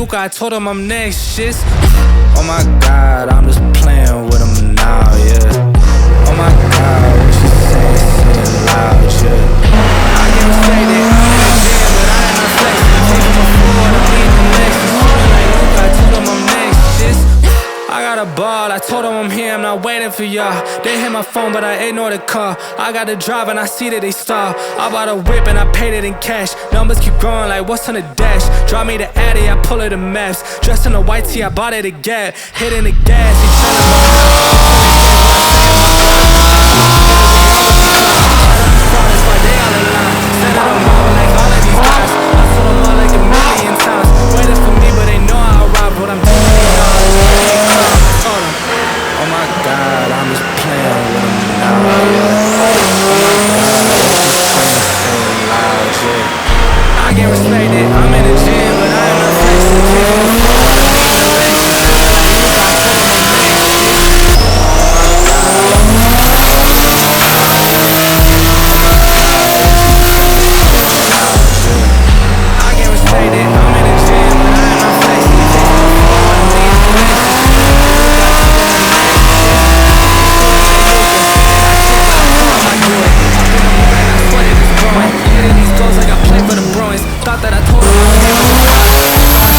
Luca, I told him I'm next, shit. Oh my God, I'm just playing with him now, yeah. Oh my God, what she saying, saying loud, yeah. I get frustrated, I'm in the gym, but I ain't not flexing. Taking my forward, I'm leading the next. Shooting like Luca, I told him I'm next, shit. I got a ball, I told them I'm here, I'm not waiting for y'all. They hit my phone, but I ignore the call. I got the drive and I see that they stall. I bought a whip and I paid it in cash. Numbers keep growing like what's on the dash. Drive me to Addy, I pull it the maps. Dressed in a white tee, I bought it a Gap. Hitting the gas, he waiting for me, but they know I'll rob what I'm doing. Oh my God, I'm just playing with him now, yeah. Oh my God, she's saying so loud, yeah. I get respected, I'm in the gym, but I am not flexing. Taking my phone, I'm leading the next. I told him I'm next, shit. I get respected, I'm in the gym, but I am not flexing. Taking my phone, I'm leading the next. Thought that I told him I came with the fire.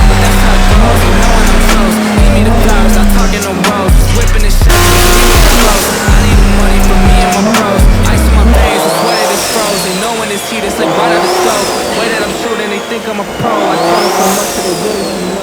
But that's how it goes, you know when I'm close. Give me the flowers, not talking no rose. Whipping the shit, give me the clothes. I need the money for me and my bros. Ice on my veins, the sweat it is frozen. Know when it's heat, it's like right out the stove. Way that I'm shooting, they think I'm a pro. I told them so much that they really